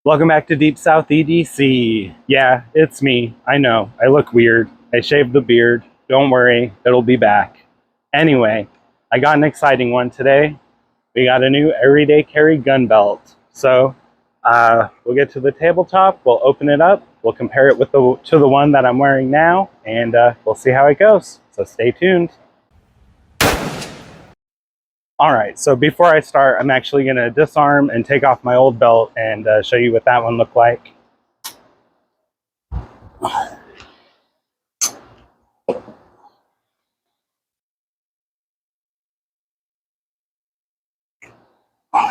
Welcome back to Deep South EDC. Yeah, it's me. I know, I look weird. I shaved the beard. Don't worry, it'll be back. Anyway, I got an exciting one today. We got a new everyday carry gun belt. So we'll get to the tabletop, we'll open it up, we'll compare it with to the one that I'm wearing now, and we'll see how it goes. So stay tuned. All right, so before I start, I'm actually going to disarm and take off my old belt and show you what that one looked like.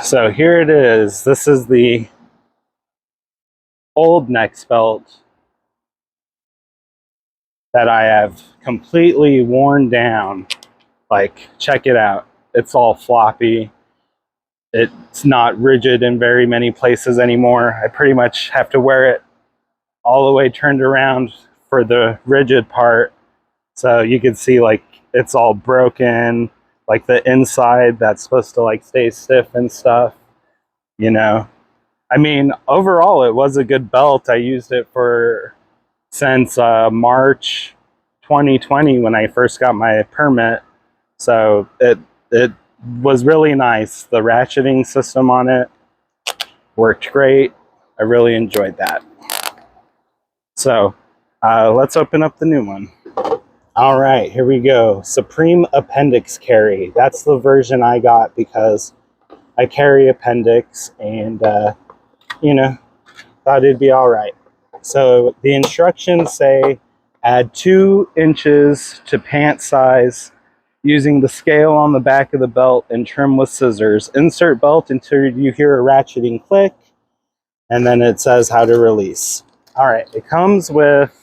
So here it is. This is the old Nexbelt that I have completely worn down. Like, check it out. It's all floppy. It's not rigid in very many places anymore. I pretty much have to wear it all the way turned around for the rigid part. So you can see like it's all broken, like the inside that's supposed to like stay stiff and stuff, you know. I mean, overall, it was a good belt. I used it for since March 2020 when I first got my permit. So it was really nice. The ratcheting system on it worked great. I really enjoyed that. So let's open up the new one. All right, here we go. Supreme Appendix carry. That's the version I got because I carry Appendix and, you know, thought it'd be all right. So the instructions say add 2 inches to pant size using the scale on the back of the belt and trim with scissors. Insert belt until you hear a ratcheting click, and then it says how to release. All right, it comes with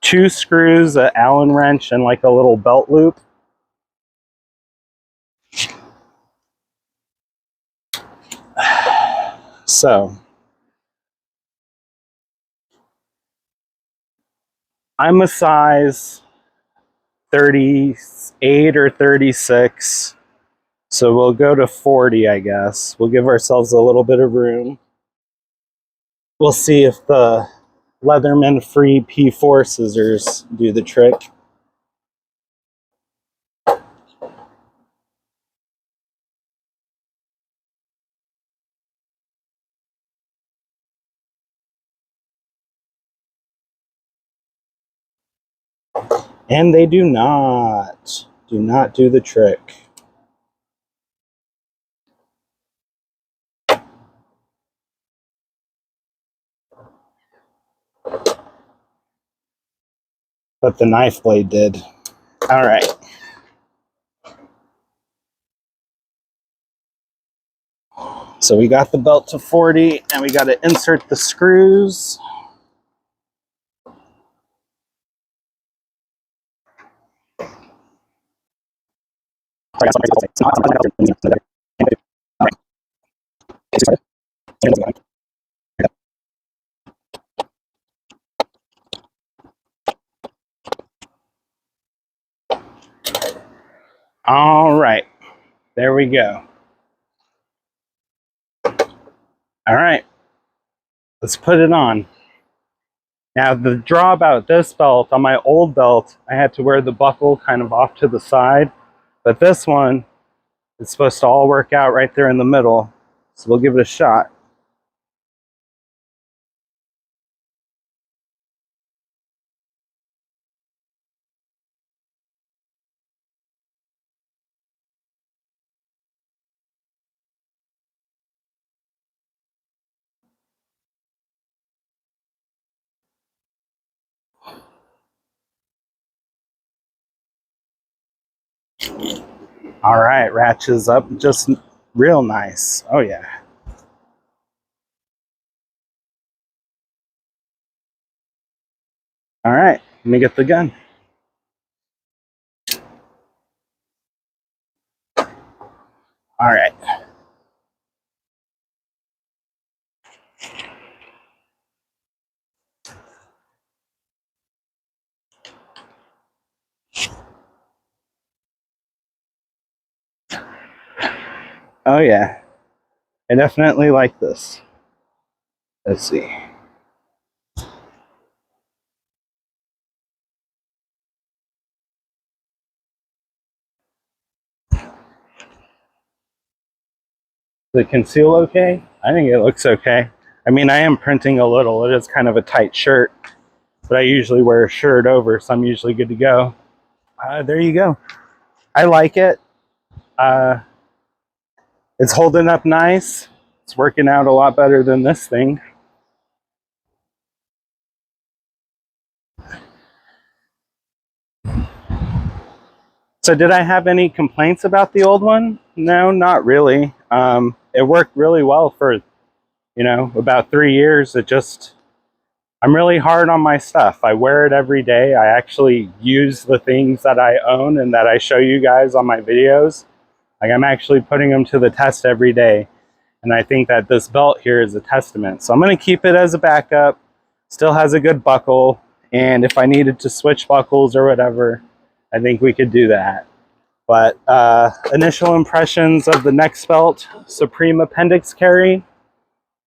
2 screws, an Allen wrench, and like a little belt loop. So I'm a size 38 or 36. So we'll go to 40, I guess. We'll give ourselves a little bit of room. We'll see if the Leatherman free P4 scissors do the trick. And they do not do the trick. But the knife blade did. All right. So we got the belt to 40 and we got to insert the screws. All right, there we go. All right, let's put it on. Now the draw about this belt, on my old belt, I had to wear the buckle kind of off to the side, but this one, it's supposed to all work out right there in the middle. So we'll give it a shot. All right, ratchets up just real nice. Oh yeah. All right, let me get the gun. All right. Oh yeah, I definitely like this. Let's see. Does it conceal okay? I think it looks okay. I mean, I am printing a little. It is kind of a tight shirt, but I usually wear a shirt over, so I'm usually good to go. There you go. I like it. It's holding up nice. It's working out a lot better than this thing. So did I have any complaints about the old one? No, not really. It worked really well for, about 3 years. I'm really hard on my stuff. I wear it every day. I actually use the things that I own and that I show you guys on my videos. Like, I'm actually putting them to the test every day. And I think that this belt here is a testament. So I'm going to keep it as a backup. Still has a good buckle. And if I needed to switch buckles or whatever, I think we could do that. But initial impressions of the Nexbelt Supreme Apendix carry,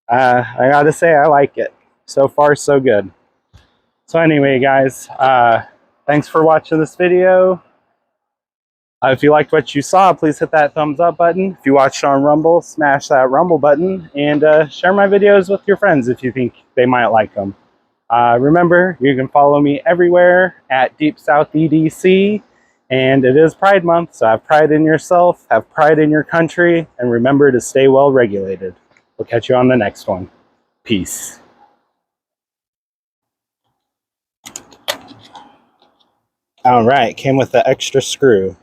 I gotta say I like it. So far, so good. So anyway, guys, thanks for watching this video. If you liked what you saw, please hit that thumbs up button. If you watched on Rumble, smash that Rumble button. And share my videos with your friends if you think they might like them. Remember, you can follow me everywhere at DeepSouthEdc. And it is Pride Month, so have pride in yourself, have pride in your country, and remember to stay well regulated. We'll catch you on the next one. Peace. All right, came with the extra screw.